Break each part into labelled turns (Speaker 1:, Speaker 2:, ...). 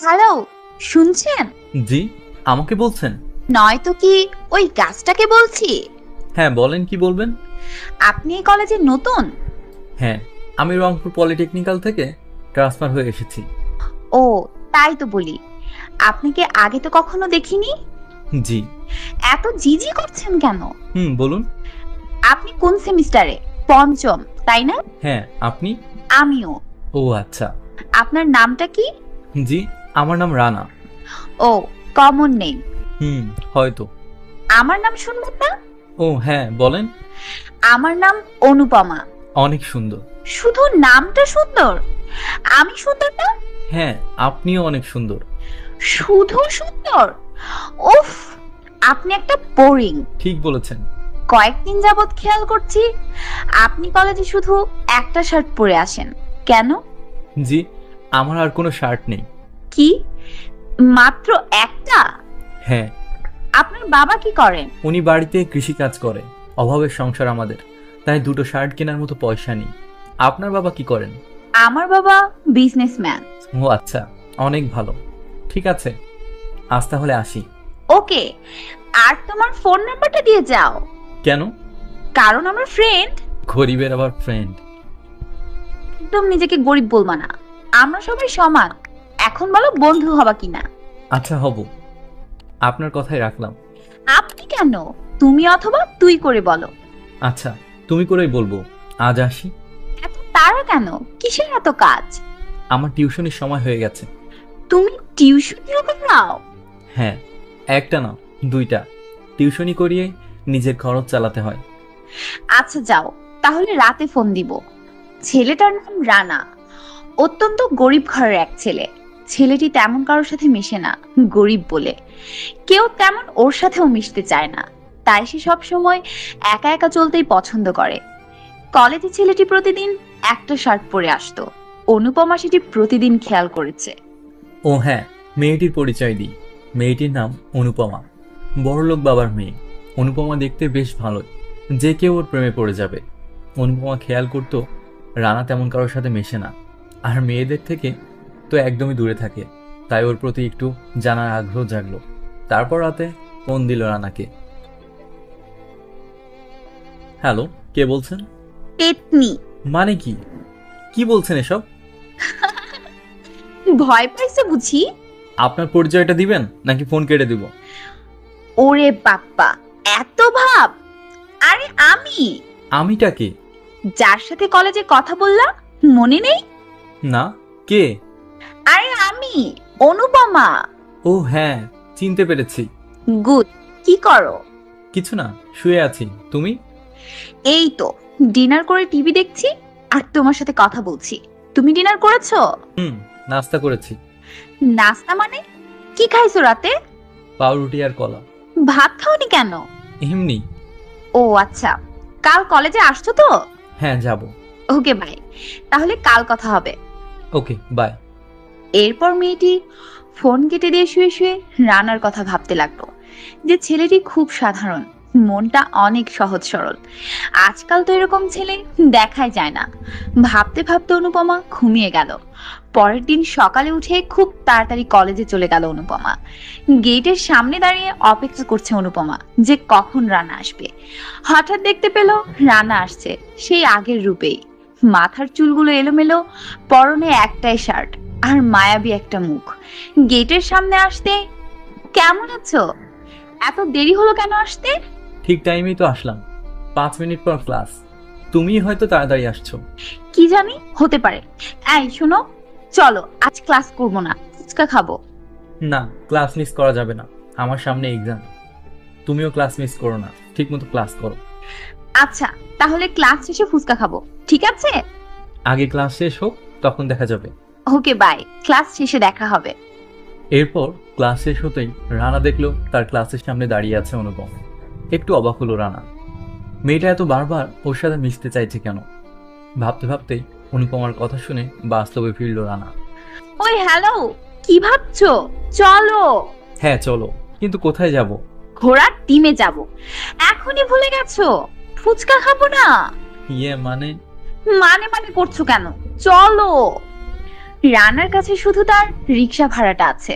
Speaker 1: Hello, শুনছেন?
Speaker 2: জি, আমাকে বলছেন?
Speaker 1: নয়তো কি ওই গাছটাকে বলছি?
Speaker 2: হ্যাঁ, বলেন কি বলবেন?
Speaker 1: আপনি এই কলেজে নতুন?
Speaker 2: হ্যাঁ, আমি রংপুর পলিটেকনিক্যাল থেকে ট্রান্সফার হয়ে এসেছি।
Speaker 1: ও, তাই তো বলি, আপনাকে আগে তো কখনো দেখিনি।
Speaker 2: জি।
Speaker 1: এত জিজি করছেন কেন?
Speaker 2: বলুন।
Speaker 1: আপনি কোন সেমিস্টারে? পঞ্চম, তাই না?
Speaker 2: হ্যাঁ, আপনি?
Speaker 1: আমিও।
Speaker 2: ও আচ্ছা।
Speaker 1: আপনার নামটা কি?
Speaker 2: জি, আমার নাম রানা।
Speaker 1: ও, কমন নেম।
Speaker 2: হয়তো।
Speaker 1: আমার নাম শুনবেন না?
Speaker 2: ও হ্যাঁ, বলেন।
Speaker 1: আমার নাম অনুপমা।
Speaker 2: অনেক সুন্দর।
Speaker 1: শুধু নামটা সুন্দর? আমি সুন্দর না?
Speaker 2: হ্যাঁ, আপনিও অনেক সুন্দর।
Speaker 1: শুধু সুন্দর? উফ, আপনি একটা বোরিং।
Speaker 2: ঠিক বলেছেন।
Speaker 1: কয়েকদিন যাবত খেয়াল করছি আপনি কলেজে শুধু একটা শার্ট পরে আসেন, কেন?
Speaker 2: জি, আমার আর কোনো শার্ট নেই।
Speaker 1: কি, মাত্র একটা?
Speaker 2: হ্যাঁ।
Speaker 1: আপনার বাবা কি করেন?
Speaker 2: উনি বাড়িতে কৃষি কাজ করে। অভাবের সংসার আমাদের, তাই দুটো শার্ট কেনার মতো পয়সা নেই। আপনার বাবা কি করেন?
Speaker 1: আমার বাবা বিজনেসম্যান।
Speaker 2: ও আচ্ছা, অনেক ভালো। ঠিক আছে, আজ তাহলে আসি।
Speaker 1: ওকে, আর তোমার ফোন নাম্বারটা দিয়ে যাও।
Speaker 2: কেন?
Speaker 1: কারণ আমার ফ্রেন্ড।
Speaker 2: গরিবের আবার ফ্রেন্ড?
Speaker 1: একদম নিজেকে গরিব বলবা না, আমরা সবাই সমান। এখন বলো বন্ধু হবা কিনা?
Speaker 2: আচ্ছা, হব। আপনার কথাই রাখলাম।
Speaker 1: আপনি কেন, তুমি অথবা তুই করে বলো।
Speaker 2: আচ্ছা, তুমি করেই বলবো। আজ আসি।
Speaker 1: এত তাড়া কেন, কিসের এত কাজ?
Speaker 2: আমার টিউশনের সময় হয়ে গেছে।
Speaker 1: তুমি টিউশনিও করাও?
Speaker 2: হ্যাঁ, একটা না, দুইটা। টিউশনি করিয়ে নিজের খরচ চালাতে হয়।
Speaker 1: আচ্ছা যাও, তাহলে রাতে ফোন দিব। ছেলেটার নাম রানা, অত্যন্ত গরিব ঘরের এক ছেলে। ছেলেটি তেমন কারোর সাথে মিশে না, গরিব বলে কেউ তেমন ওর সাথেও মিশতে চায় না। তাই সে সব সময় একা একা চলতেই পছন্দ করে। কলেজে ছেলেটি প্রতিদিন একটা শার্ট পরে আসতো। অনুপমা সেটি প্রতিদিন খেয়াল করেছে।
Speaker 2: ও হ্যাঁ, মেয়েটির পরিচয় দিই। মেয়েটির নাম অনুপমা। বড়লোক বাবার মেয়ে। অনুপমা দেখতে বেশ ভালোই, যে কেউ ওর প্রেমে পড়ে যাবে। অনুপমা খেয়াল করতো রানা তেমন কারোর সাথে মেশে না, আর মেয়েদের থেকে তো একদমই দূরে থাকে। তাই ওর প্রতি একটু জানার আগ্রহ জাগলো। তারপর রাতে ফোন দিল রানাকে। হ্যালো, কে বলছেন?
Speaker 1: পেতনি।
Speaker 2: মানে কি? কি বলছেন এসব?
Speaker 1: ভয় পাইছে বুঝি?
Speaker 2: আপনার পরিচয়টা দিবেন নাকি ফোন কেটে দিব?
Speaker 1: ওরে বাপ্পা, এত ভাব! আরে
Speaker 2: আমিটা কে?
Speaker 1: যার সাথে কলেজে কথা বললাম, মনে নেই?
Speaker 2: না, কে?
Speaker 1: আরে আমি, অনুপমা।
Speaker 2: ও হ্যাঁ, চিনতে পেরেছি।
Speaker 1: গুড। কি করো?
Speaker 2: কিছু না, শুয়ে আছি। তুমি?
Speaker 1: এই তো ডিনার করে টিভি দেখছি আর তোমার সাথে কথা বলছি। তুমি ডিনার করেছো?
Speaker 2: নাস্তা করেছি।
Speaker 1: নাস্তা মানে? কি খাইছো রাতে?
Speaker 2: পাউরুটি আর কলা।
Speaker 1: ভাত খাওনি কেন?
Speaker 2: এমনি।
Speaker 1: ও আচ্ছা, কাল কলেজে আসছো তো?
Speaker 2: হ্যাঁ, যাব।
Speaker 1: ওকে বাই, তাহলে কাল কথা হবে।
Speaker 2: Okay bye.
Speaker 1: এরপর মেয়েটি ফোন কেটে দিয়ে শুয়ে শুয়ে রানার কথা ভাবতে লাগলো, যে ছেলেটি খুব সাধারণ, মনটা অনেক সহজ সরল। আজকাল তো এরকম ছেলে দেখাই যায় না। ভাবতে ভাবতে অনুপমা ঘুমিয়ে গেল। পরের দিন সকালে উঠে খুব তাড়াতাড়ি কলেজে চলে গেল অনুপমা। গেটের সামনে দাঁড়িয়ে অপেক্ষা করছে অনুপমা, যে কখন রানা আসবে। হঠাৎ দেখতে পেল রানা আসছে সেই আগের রূপেই। মাথার চুলগুলো এলোমেলো, পরনে একটাই শার্ট আর মায়াবী একটা মুখ। গেটের সামনে আসতে, কেমন আছো? এত দেরি হলো কেন আসতে?
Speaker 2: ঠিক টাইমেই তো আসলাম, 5 মিনিট পর ক্লাস। তুমি হয়তো তাড়াতাড়ি আসছো।
Speaker 1: কি জানি, হতে পারে। এই শোনো, চলো আজ ক্লাস করবো না, ফুচকা খাবো।
Speaker 2: না, ক্লাস মিস করা যাবে না, আমার সামনে এক্সাম। তুমিও ক্লাস মিস করো না, ঠিক মতো ক্লাস করো।
Speaker 1: আচ্ছা, তাহলে ক্লাস শেষে ফুচকা খাবো, ঠিক আছে?
Speaker 2: আগে ক্লাস শেষ হোক, তখন দেখা যাবে।
Speaker 1: ওকে বাই, ক্লাস শেষে দেখা হবে।
Speaker 2: এরপর ক্লাস শেষ হতেই রানা দেখলো তার ক্লাসের সামনে দাঁড়িয়ে আছে অনুপম। একটু অবাক হলো রানা, মেয়েটা এত বারবার ওর সাথে মিশতে চাইছে কেন। ভাবতে ভাবতেই অনুপমার কথা শুনে বাস্তবে ফিরল রানা।
Speaker 1: ওই হ্যালো, কি ভাবছো? চলো।
Speaker 2: হ্যাঁ চলো, কিন্তু কোথায় যাব?
Speaker 1: ঘোড়ার ডিমে যাব। এখনই ভুলে গেছো? ফুচকা খাবো না?
Speaker 2: মানে
Speaker 1: মানে মানে করছো কেন? চলো। রানার কাছে শুধু তার রিক্সা ভাড়াটা আছে।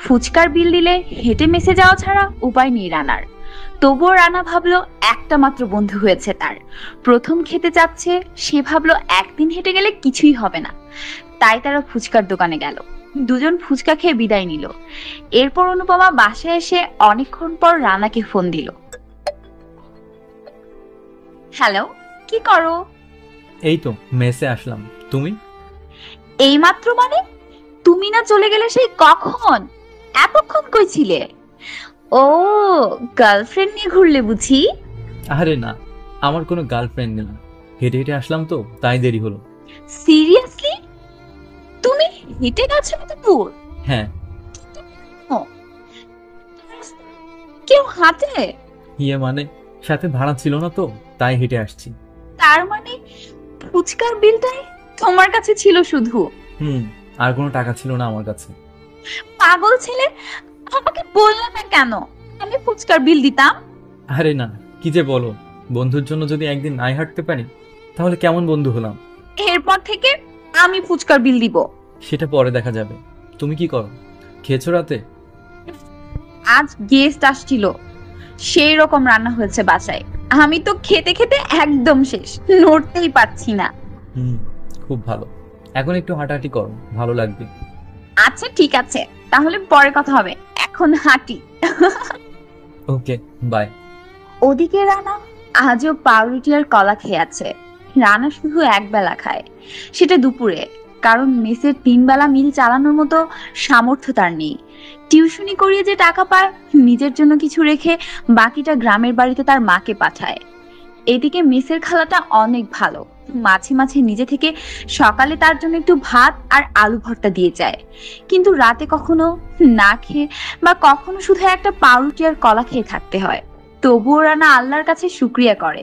Speaker 1: ফুচকার বিল দিলে হেঁটে মেসে যাওয়া ছাড়া উপায় নেই রানার। তবুও রানা ভাবলো একটা মাত্র বন্ধু হয়েছে তার, প্রথম খেতে যাচ্ছে। সে ভাবলো একদিন হেঁটে গেলে কিছুই হবে না। তাই তারা ফুচকার দোকানে গেল। দুজন ফুচকা খেয়ে বিদায় নিল। এরপর অনুপমা বাসায় এসে অনেকক্ষণ পর রানাকে ফোন দিল। হ্যালো, কি করো?
Speaker 2: এই তো মেসে আসলাম। তুমি?
Speaker 1: এইমাত্র মানে? তুমি না চলে গেলে সেই কখন? এতক্ষণ কই ছিলে? ও, গার্লফ্রেন্ড নিয়ে ঘুরলে বুঝি?
Speaker 2: আরে না, আমার কোনো গার্লফ্রেন্ড নেই। হেঁটে হেঁটে আসলাম তো, তাই দেরি হলো।
Speaker 1: সিরিয়াসলি? তুমি হেঁটে গেছো এত দূর?
Speaker 2: হ্যাঁ।
Speaker 1: ও, কেউ হাঁটে?
Speaker 2: মানে সাথে ভাড়া ছিল না তো, তাই হেঁটে আসছি।
Speaker 1: তার মানে ফুচকার বিলটাই তোমার কাছে ছিল শুধু?
Speaker 2: আর কোনো টাকা ছিল না আমার কাছে।
Speaker 1: পাগল ছেলে, আমাকে বললে না কেন? আমি ফুচকার বিল দিতাম।
Speaker 2: আরে না, কি যে বলো, বন্ধুর জন্য যদি একদিন নাই হাঁটতে পারি তাহলে কেমন বন্ধু হলাম?
Speaker 1: এরপর থেকে আমি ফুচকার বিল দিব।
Speaker 2: সেটা পরে দেখা যাবে। তুমি কি করো? খেয়েছো রাতে?
Speaker 1: আজ গেস্ট আসছিল, সেই রকম রান্না হয়েছে বাসায়। আমি তো খেতে খেতে একদম শেষ, নড়তেই পারছি না।
Speaker 2: খুব ভালো। এখন একটু হাঁটাহাঁটি করো, ভালো লাগবে।
Speaker 1: আচ্ছা ঠিক আছে, তাহলে পরে কথা হবে, এখন হাঁটি।
Speaker 2: ওকে, বাই।
Speaker 1: ওদিকে রানা আজও পাউরুটি আর কলা খেয়ে আছে। রানা শুধু একবেলা খায়, সেটা দুপুরে, কারণ মেসের 3 বেলা মিল চালানোর মতো সামর্থ্য তার নেই। টিউশনি করিয়ে যে টাকা পায়, নিজের জন্য কিছু রেখে বাকিটা গ্রামের বাড়িতে তার মাকে পাঠায়। এদিকে মেসের খালাটা অনেক ভালো, মাঝে মাঝে নিজে থেকে সকালে তার জন্য একটু ভাত আর আলু ভর্তা দিয়ে যায়। কিন্তু রাতে কখনো না খেয়ে বা কখনো শুধু একটা পাউরুটি আর কলা খেয়ে থাকতে হয়। তবুও রানা আল্লাহর কাছে শুকরিয়া করে,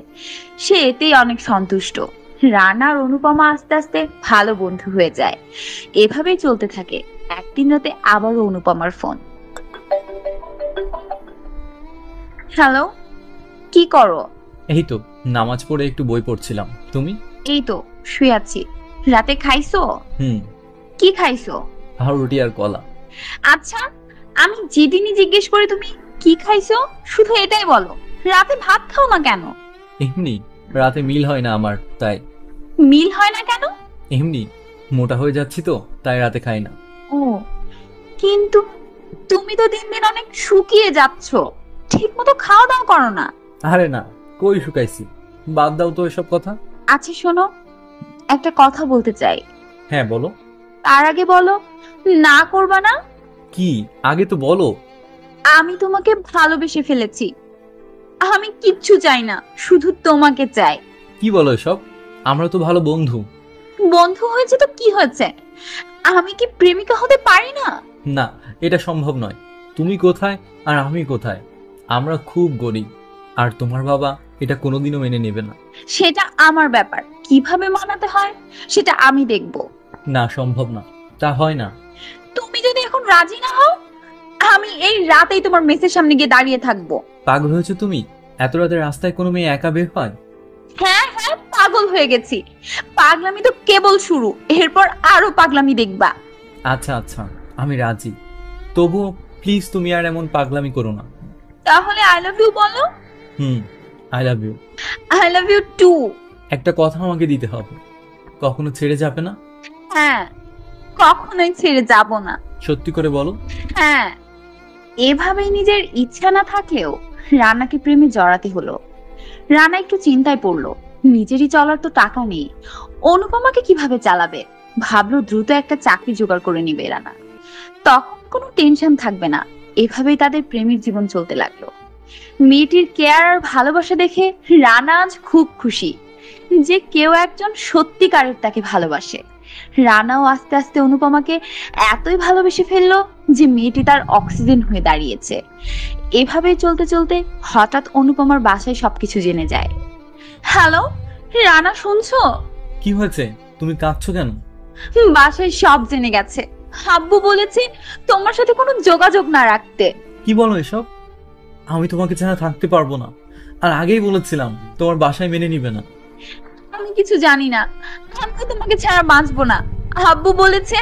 Speaker 1: সে এতেই অনেক সন্তুষ্ট। রানা আর অনুপমা আস্তে আস্তে ভালো বন্ধু হয়ে যায়। এভাবেই চলতে থাকে। একদিন রাতে আবারও অনুপমার ফোন। হ্যালো, কি করো?
Speaker 2: এই তো নামাজ পড়ে একটু বই পড়ছিলাম। তুমি?
Speaker 1: এই তো শুয়ে আছি। রাতে খাইছো? কি খাইছো?
Speaker 2: পাউরুটি আর কলা।
Speaker 1: আচ্ছা, আমি যেদিনই জিজ্ঞেস করি তুমি কি খাইছো, শুধু এটাই বলো, রাতে ভাত খাও না কেন?
Speaker 2: এমনি, রাতে মিল হয় না আমার, তাই।
Speaker 1: মিল হয় না কেন?
Speaker 2: এমনি, মোটা হয়ে যাচ্ছি তো, তাই রাতে খাই না।
Speaker 1: ও, কিন্তু তুমি তো দিন দিন অনেক শুকিয়ে যাচ্ছ, ঠিক মতো খাওয়া দাওয়া করো না।
Speaker 2: আরে না, কই শুকাইছি, বাদ দাও তো এসব কথা।
Speaker 1: আচ্ছা শোনো, একটা কথা বলতে চাই।
Speaker 2: হ্যাঁ বলো।
Speaker 1: তার আগে বলো, না করবা না?
Speaker 2: কি, আগে তো বলো।
Speaker 1: আমি তোমাকে ভালোবেসে ফেলেছি। আমি কিচ্ছু চাই না, শুধু তোমাকে চাই।
Speaker 2: কি বলো এসব? আমরা তো ভালো বন্ধু।
Speaker 1: বন্ধু হয়েছে তো কি হয়েছে, আমি কি প্রেমিকা হতে পারি না?
Speaker 2: না, এটা সম্ভব নয়। তুমি কোথায় আর আমি কোথায়? আমরা খুব গরিব, আর তোমার বাবা এটা কোনোদিনও মেনে নেবে না।
Speaker 1: সেটা আমার ব্যাপার, কিভাবে মানাতে হয় সেটা আমি দেখব।
Speaker 2: না, সম্ভব না, তা হয় না।
Speaker 1: তুমি যদি এখন রাজি না হও, আমি এই রাতেই তোমার মেসের সামনে গিয়ে দাঁড়িয়ে থাকবো।
Speaker 2: পাগল হয়েছো তুমি? এত রাতে রাস্তায় কোনো মেয়ে একা বের হয়?
Speaker 1: হ্যাঁ হ্যাঁ, পাগল হয়ে গেছি। পাগলামি তো কেবল শুরু, এরপর আরো পাগলামি দেখবা।
Speaker 2: আচ্ছা আচ্ছা, আমি রাজি। তবুও প্লিজ তুমি আর এমন পাগলামি করো না।
Speaker 1: তাহলে আই লাভ ইউ বলো।
Speaker 2: I love you.
Speaker 1: I love you too.
Speaker 2: একটা কথা আমাকে দিতে হবে, কখনো ছেড়ে যাবে না?
Speaker 1: হ্যাঁ, কখনোই ছেড়ে যাব না।
Speaker 2: সত্যি করে বলো।
Speaker 1: হ্যাঁ। এভাবেই নিজের ইচ্ছা না থাকলেও রানাকে প্রেমে জড়াতে হলো। রানা একটু চিন্তায় পড়লো, নিজেরই চলার তো টাকা নেই, অনুপমাকে কিভাবে চালাবে। ভাবলো দ্রুত একটা চাকরি জোগাড় করে নিবে রানা, তখন কোনো টেনশন থাকবে না। এভাবেই তাদের প্রেমের জীবন চলতে লাগলো। মেয়েটির কেয়ার আর ভালোবাসা দেখে রানা আজ খুব খুশি যে কেউ একজন সত্যিকারের তাকে ভালোবাসে। রানাও আস্তে আস্তে অনুপমাকে এতই ভালোবেসে ফেললো যে মেয়েটি তার অক্সিজেন হয়ে দাঁড়িয়েছে। এভাবেই চলতে চলতে হঠাৎ অনুপমার বাসায় সবকিছু জেনে যায়। হ্যালো রানা, শুনছো?
Speaker 2: কি হয়েছে, তুমি কাঁদছো কেন?
Speaker 1: বাসায় সব জেনে গেছে। আব্বু বলেছে তোমার সাথে কোনো যোগাযোগ না রাখতে।
Speaker 2: কি বলো এসব? আমি তোমাকে ছাড়া থাকতে পারবো না, আর আগেই বলেছিলাম তোমার বাসায় মেনে নিবে না।
Speaker 1: আমি কিছু জানি না, আমি তোমাকে ছাড়া বাঁচবো না। আব্বু বলেছে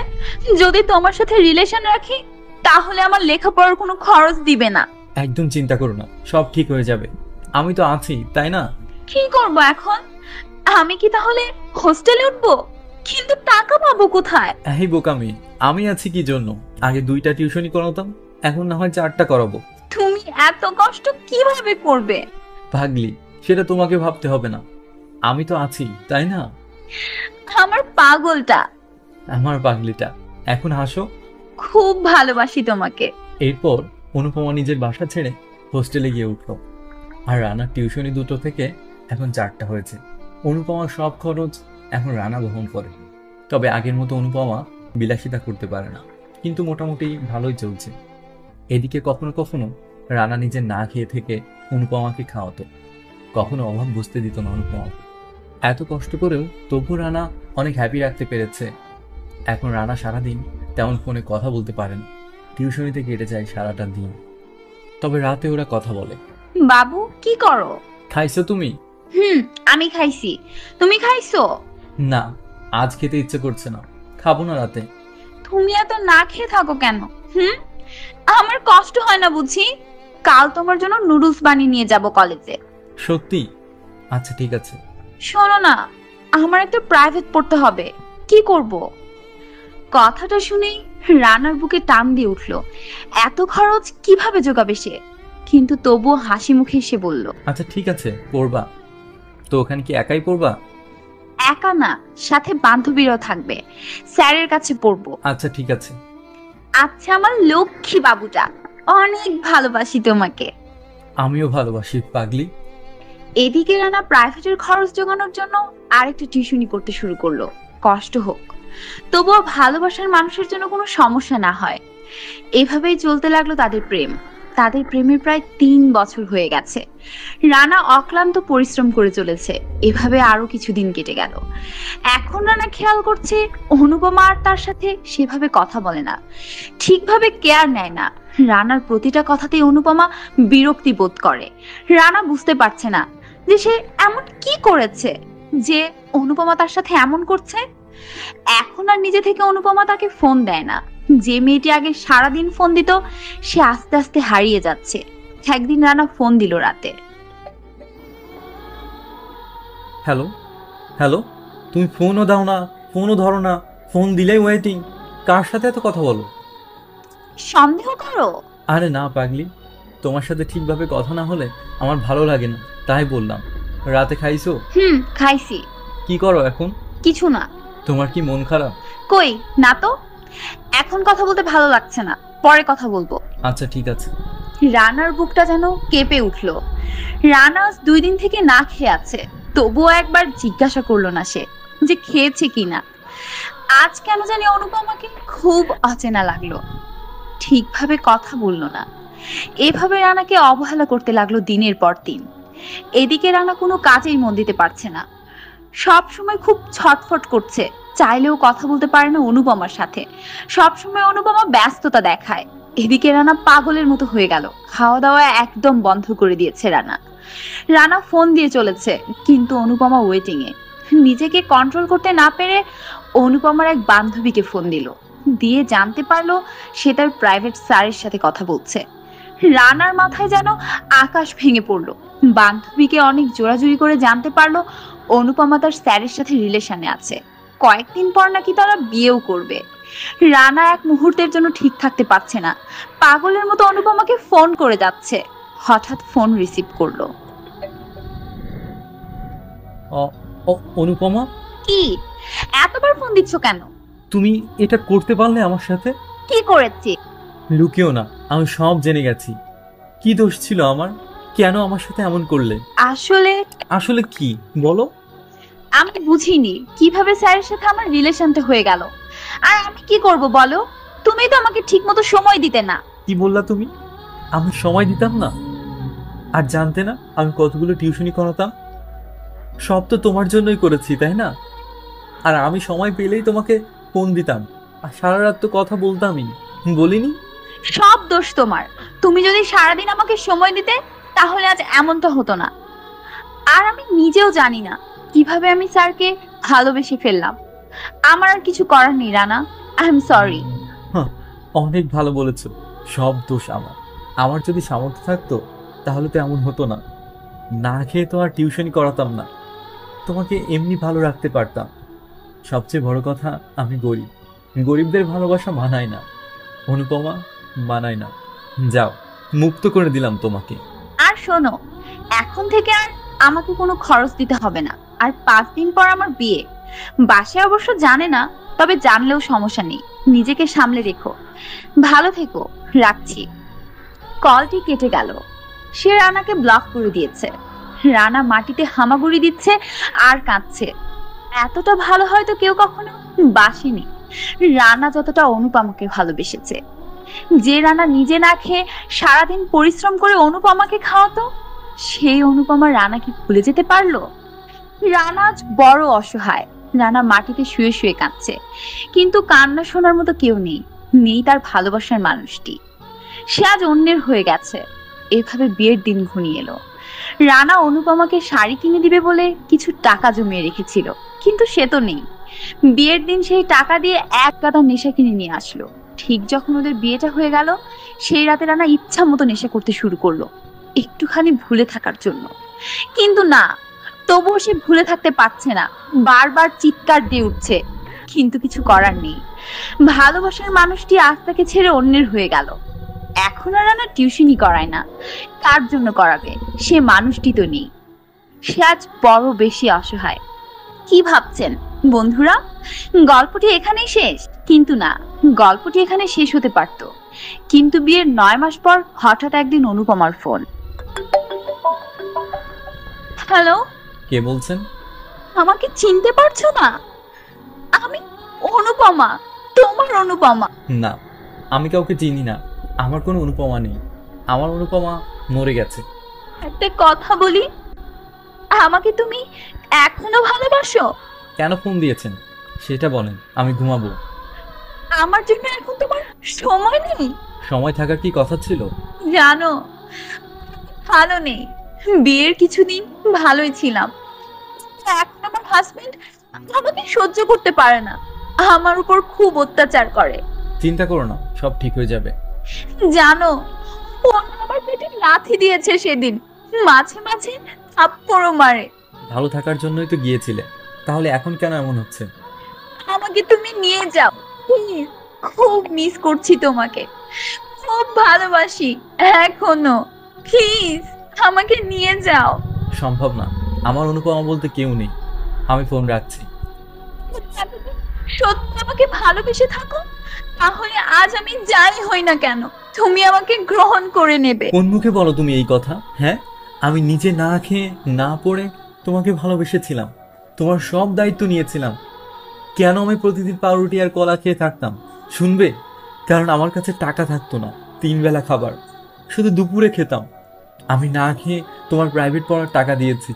Speaker 1: যদি তোমার সাথে রিলেশন রাখি তাহলে আমার লেখাপড়ার কোনো খরচ দিবে না।
Speaker 2: একদম চিন্তা করো না, সব ঠিক হয়ে যাবে। আমি তো আছি, তাই না?
Speaker 1: কি করব এখন? আমি কি তাহলে হোস্টেলে উঠবো? কিন্তু টাকা পাবো কোথায়?
Speaker 2: এই বোকামি, আমি আছি কি জন্য? আগে 2টা টিউশনি করাতাম, এখন না হয় 4টা করাবো।
Speaker 1: তুমি এত কষ্ট কিভাবে করবে?
Speaker 2: ভাগলি, সেটা তোমাকে ভাবতে হবে না, আমি তো আছি, তাই না?
Speaker 1: আমার পাগলটা।
Speaker 2: আমার পাগলিটা, এখন হাসো।
Speaker 1: খুব ভালোবাসি তোমাকে।
Speaker 2: এরপর অনুপমা নিজের বাসা ছেড়ে হোস্টেলে গিয়ে উঠল। আর রানার টিউশনি 2টো থেকে এখন 4টা হয়েছে। অনুপমার সব খরচ এখন রানা বহন করে। তবে আগের মতো অনুপমা বিলাসিতা করতে পারে না, কিন্তু মোটামুটি ভালোই চলছে। এদিকে কখনো কখনো রানা নিজের না খেয়ে থেকে অনুপমাকে খাওয়াতো, কখনো অভাব বুঝতে দিত না অনুপমাকে। এত কষ্ট করেও তবু রানা অনেক হ্যাপি রাখতে পেরেছে। এখন রানা সারাদিন তেমন ফোনে কথা বলতে পারেন, টিউশনিতে কেটে যায় সারাটা দিন। তবে রাতে ওরা কথা বলে।
Speaker 1: বাবু কি করো?
Speaker 2: খাইছো তুমি?
Speaker 1: আমি খাইছি। তুমি খাইছো?
Speaker 2: না, আজ খেতে ইচ্ছে করছে না, খাবো না রাতে।
Speaker 1: তুমি এত না খেয়ে থাকো কেন? আমার কষ্ট হয় না বুঝি? কাল তোমার জন্য নুডলস বানিয়ে নিয়ে যাব কলেজে।
Speaker 2: সত্যি? আচ্ছা ঠিক আছে।
Speaker 1: শোনো না, আমার একটা প্রাইভেট পড়তে হবে। কি করব? কথাটা শুনেই রানার বুকে টান দিয়ে উঠল। এত খরচ কিভাবে জোগাবে সে? কিন্তু তবুও হাসি মুখে এসে বলল,
Speaker 2: আচ্ছা ঠিক আছে, পড়বা তো? ওখানে কি একাই পড়বা?
Speaker 1: একা না, সাথে বান্ধবীরাও থাকবে। স্যারের কাছে পড়বো।
Speaker 2: আচ্ছা ঠিক আছে।
Speaker 1: আচ্ছা আমার লক্ষ্মী বাবুটা, অনেক ভালোবাসি তোমাকে।
Speaker 2: আমিও ভালোবাসি পাগলি।
Speaker 1: এদিকে রানা প্রাইভেটের খরচ জোগানোর জন্য আরেকটা টিউশনি করতে শুরু করলো। কষ্ট হোক, তবুও ভালোবাসার মানুষের জন্য কোনো সমস্যা না হয়। এভাবেই চলতে লাগলো তাদের প্রেম। তাদের প্রেমের প্রায় 3 বছর হয়ে গেছে। রানা অক্লান্ত পরিশ্রম করে চলেছে। এভাবে আরো কিছুদিন কেটে গেল। এখন রানা খেয়াল করছে অনুপমা আর তার সাথে সেভাবে কথা বলে না, ঠিকভাবে কেয়ার নেয় না। রানার প্রতিটা কথাতেই অনুপমা বিরক্তি বোধ করে। রানা বুঝতে পারছে না যে সে এমন কি করেছে যে অনুপমা তার সাথে এমন করছে। এখন আর নিজে থেকে অনুপমা তাকে ফোন দেয় না। যে মেয়েটি আগে সারাদিন ফোন দিত সে আস্তে আস্তে হারিয়ে যাচ্ছে। একদিন রানা ফোন দিল রাতে।
Speaker 2: হ্যালো হ্যালো, তুমি ফোনও দাও না, ফোনও ধরো না, ফোন দিলেই ওয়েটিং। কার সাথে এত কথা বলো?
Speaker 1: সন্দেহ করো?
Speaker 2: আরে না পাগলি, তোমার সাথে ঠিকভাবে কথা না হলে আমার ভালো লাগে না, তাই বললাম। রাতে খাইছো?
Speaker 1: খাইছি।
Speaker 2: কি করো এখন?
Speaker 1: কিছু না।
Speaker 2: তোমার কি মন খারাপ?
Speaker 1: কই না তো, এখন কথা বলতে ভালো লাগছে না, পরে কথা বলবো।
Speaker 2: আচ্ছা ঠিক আছে।
Speaker 1: রানার বুকটা যেন কেঁপে উঠলো। রানা 2 দিন থেকে না খেয়ে আছে, তবুও একবার জিজ্ঞাসা করলো না সে যে খেয়েছে কিনা। আজ কেন জানি অনুপমাকে খুব অচেনা লাগলো। ঠিকভাবে কথা বললো না। এভাবে রানাকে অবহেলা করতে লাগলো দিনের পর দিন। এদিকে রানা কোনো কাজেই মন দিতে পারছে না। সব সময় খুব ছটফট করছে, চাইলেও কথা বলতে পারে না অনুপমার সাথে। সব সময় অনুপমা ব্যস্ততা দেখায়। এদিকে রানা পাগলের মতো হয়ে গেল। খাওয়া দাওয়া একদম বন্ধ করে দিয়েছে রানা। রানা ফোন দিয়ে চলেছে, কিন্তু অনুপমা ওয়েটিং এ। নিজেকে কন্ট্রোল করতে না পেরে অনুপমার এক বান্ধবীকে ফোন দিল, দিয়ে জানতে পারলো সে তার প্রাইভেট স্যারের সাথে কথা বলছে। রানার মাথায় যেন আকাশ ভেঙে পড়লো। বান্ধবীকে অনেক জোরাজুরি করে জানতে পারলো অনুপমা তার স্যারের সাথে রিলেশনে আছে। কয়েকদিন পর নাকি তারা বিয়েও করবে। রানা এক মুহূর্তের জন্য ঠিক থাকতে পারছে না। পাগলের মতো অনুপমাকে ফোন করে যাচ্ছে। হঠাৎ ফোন রিসিভ করলো।
Speaker 2: অনুপমা?
Speaker 1: কি এতবার ফোন দিচ্ছ কেন?
Speaker 2: তুমি এটা করতে পারলে আমার সাথে?
Speaker 1: কি করেছি?
Speaker 2: লুকিও না, আমি সব জেনে গেছি। কি দোষ ছিল আমার? কেন আমার সাথে এমন করলে?
Speaker 1: আসলে
Speaker 2: কি বলো?
Speaker 1: আমি বুঝিনি কিভাবে স্যারের সাথে আমার রিলেশনটা হয়ে গেল। আর আমি কি করব বলো? তুমি তো আমাকে ঠিকমতো সময় দিতে না।
Speaker 2: কি বললা তুমি? আমি সময় দিতাম না? আর জানতে না আমি কতগুলো টিউশনি করাতাম? সব তো তোমার জন্যই করেছি, তাই না? আর আমি সময় পেলেই তোমাকে ফোন দিতাম, আর সারা রাত তো কথা বলতামই, বলিনি?
Speaker 1: সব দোষ তোমার। তুমি যদি সারাদিন আমাকে সময় দিতে তাহলে আজ এমনটা হতো না। আর আমি নিজেও জানি না কিভাবে আমি স্যারকে ভালোবেসে ফেললাম। আমার আর কিছু করার নেই রানা, আই এম সরি।
Speaker 2: হ্যাঁ, অনেক ভালো বলেছ। সব দোষ আমার। আমার যদি সামর্থ্য থাকতো তাহলে তো এমন হতো না। না খেয়ে তো আর টিউশনি করাতাম না, তোমাকে এমনি ভালো রাখতে পারতাম। সবচেয়ে বড় কথা, আমি গরিব। গরিবদের ভালোবাসা মানায় না অনুপমা, মানায় না। যাও, মুক্ত করে দিলাম তোমাকে।
Speaker 1: আর শোনো, এখন থেকে আর আমাকে কোনো খরচ দিতে হবে না। আর 5 দিন পর আমার বিয়ে। বাসায় অবশ্য জানে না, তবে জানলেও সমস্যা নেই। নিজেকে সামলে রেখো, ভালো থেকো, রাখছি। কলটি কেটে গেল। সে রানাকে ব্লক করে দিয়েছে। রানা মাটিতে হামাগুড়ি দিচ্ছে আর কাঁদছে। এতটা ভালো হয়তো কেউ কখনো বাসেনি রানা যতটা অনুপমাকে ভালোবেসেছে। যে রানা নিজে না খেয়ে সারাদিন পরিশ্রম করে অনুপমাকে খাওয়াতো, সেই অনুপমা রানা কি ভুলে যেতে পারলো? রানা আজ বড় অসহায়। রানা মাটিতে শুয়ে শুয়ে কাঁদছে, কিন্তু কান্না শোনার মতো কেউ নেই। নেই তার ভালোবাসার মানুষটি। সে আজ অন্যের হয়ে গেছে। এভাবে বিয়ের দিন ঘনিয়ে এলো। রানা অনুপমাকে শাড়ি কিনে দিবে বলে কিছু টাকা জমিয়ে রেখেছিল, কিন্তু সে তো নেই। বিয়ের দিন সেই টাকা দিয়ে এক গাদা নেশা কিনে নিয়ে আসলো। ঠিক যখন ওদের বিয়েটা হয়ে গেল, সেই রাতে রানা ইচ্ছা মতো নেশা করতে শুরু করলো, একটুখানি ভুলে থাকার জন্য। কিন্তু না, তবুও সে ভুলে থাকতে পারছে না। বারবার চিৎকার দিয়ে উঠছে, কিন্তু কিছু করার নেই। ভালোবাসার মানুষটি আজ তাকে ছেড়ে অন্যের হয়ে গেল। এখন আর রানা টিউশনি করায় না। কার জন্য করাবে? সে মানুষটি তো নেই। সে আজ বড় বেশি অসহায়। কি ভাবছেন বন্ধুরা? গল্পটি এখানেই শেষ? কিন্তু না, গল্পটি এখানে শেষ হতে পারত, কিন্তু বিয়ের 9 মাস পর হঠাৎ একদিন অনুপমার ফোন। হ্যালো,
Speaker 2: কে বলছেন?
Speaker 1: আমাকে চিনতে পারছো না? আমি অনুপমা, তোমার অনুপমা।
Speaker 2: না, আমি কাউকে চিনি না। আমার কোনো অনুপমা নেই। আমার অনুপমা মরে গেছে।
Speaker 1: একটা কথা বলি, আমাকে তুমি এখনো ভালোবাসো?
Speaker 2: কেন ফোন দিয়েছেন সেটা বলেন, আমি ঘুমাবো।
Speaker 1: আমার জন্য এখন তোমার সময় নেই?
Speaker 2: সময় থাকার কি কথা ছিল?
Speaker 1: জানো, ভালো নেই। বিয়ের কিছুদিন ভালোই ছিলাম, এখন আমার হাজবেন্ড আমাকে সহ্য করতে পারে না। আমার উপর খুব অত্যাচার করে।
Speaker 2: চিন্তা করো না, সব ঠিক হয়ে যাবে।
Speaker 1: জানো, ও আমার পেটে লাথি দিয়েছে সেদিন, মাঝে মাঝে থাপ্পড়ও মারে।
Speaker 2: ভালো থাকার জন্যই তো গিয়েছিলে, তাহলে এখন কেন এমন হচ্ছে?
Speaker 1: আমাকে তুমি নিয়ে যাও প্লিজ, খুব মিস করছি তোমাকে, খুব ভালোবাসি এখনো। প্লিজ আমাকে নিয়ে যাও।
Speaker 2: সম্ভব না, আমার অনুপমা বলতে কেউ নেই। আমি ফোন রাখছি।
Speaker 1: সত্যি আমাকে ভালোবেসে থাকো, তাহলে আজ আমি যাই হই না কেন তুমি আমাকে গ্রহণ করে নেবে।
Speaker 2: কোন মুখে বলো তুমি এই কথা? হ্যাঁ, আমি নিজে না খেয়ে না পড়ে তোমাকে ভালোবেসেছিলাম, তোমার সব দায়িত্ব নিয়েছিলাম। কেন আমি প্রতিদিন পাউরুটি আর কলা খেয়ে থাকতাম শুনবে? কারণ আমার কাছে টাকা থাকতো না 3 বেলা খাবার, শুধু দুপুরে খেতাম। আমি না খেয়ে তোমার প্রাইভেট পড়ার টাকা দিয়েছি,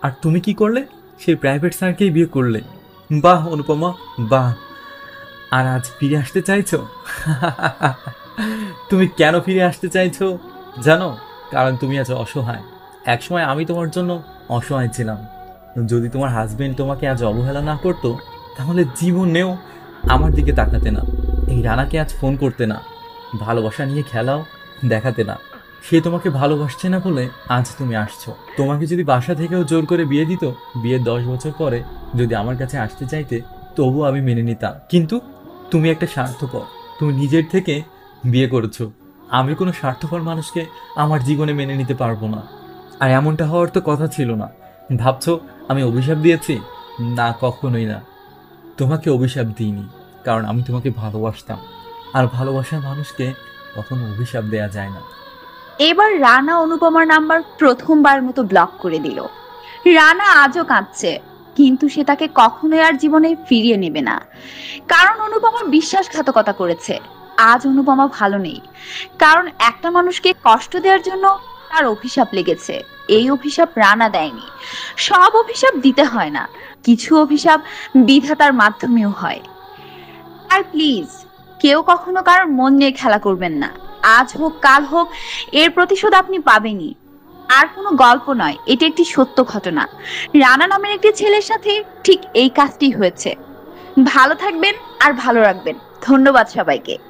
Speaker 2: আর তুমি কি করলে? সেই প্রাইভেট স্যারকেই বিয়ে করলে। বাহ অনুপমা, বাহ। আর আজ ফিরে আসতে চাইছো? তুমি কেন ফিরে আসতে চাইছো জানো? কারণ তুমি আজ অসহায়। একসময় আমি তোমার জন্য অসহায় ছিলাম। যদি তোমার হাজবেন্ড তোমাকে আজ অবহেলা না করতো, তাহলে জীবনেও আমার দিকে তাকাতে না, এই রানাকে আজ ফোন করতে না, ভালোবাসা নিয়ে খেলাও দেখাতে না। সে তোমাকে ভালোবাসছে না বলে আজ তুমি আসছো। তোমাকে যদি বাসা থেকেও জোর করে বিয়ে দিত, বিয়ের 10 বছর পরে যদি আমার কাছে আসতে চাইতে, তবুও আমি মেনে নিতাম। কিন্তু তুমি একটা স্বার্থপর, তুমি নিজের থেকে বিয়ে করেছো। আমি কোনো স্বার্থপর মানুষকে আমার জীবনে মেনে নিতে পারবো না। আর এমনটা হওয়ার তো কথা ছিল না। ভাবছো আমি অভিশাপ দিয়েছি? না, কখনোই না। তোমাকে অভিশাপ দিইনি, কারণ আমি তোমাকে ভালোবাসতাম। আর ভালোবাসার মানুষকে কখনো অভিশাপ দেয়া যায় না।
Speaker 1: এবার রানা অনুপমার নাম্বার প্রথমবার মতো ব্লক করে দিল। রানা আজও কাঁদছে, কিন্তু সে তাকে কখনোই আর জীবনে ফিরিয়ে নেবে না, কারণ অনুপমা বিশ্বাসঘাতকতা করেছে। আজ অনুপমা ভালো নেই, কারণ একটা মানুষকে কষ্ট দেওয়ার জন্য তার অভিশাপ লেগেছে। এই অভিশাপ রানা দেয়নি। সব অভিশাপ দিতে হয় না, কিছু অভিশাপ বিধাতার মাধ্যমেও হয়। আর প্লিজ, কেউ কখনো কারোর মন নিয়ে খেলা করবেন না। আজ হোক কাল হোক, এর প্রতিশোধ আপনি পাবেনই। আর কোনো গল্প নয়, এটা একটি সত্য ঘটনা। রানা নামের একটি ছেলের সাথে ঠিক এই কাজটি হয়েছে। ভালো থাকবেন আর ভালো রাখবেন। ধন্যবাদ সবাইকে।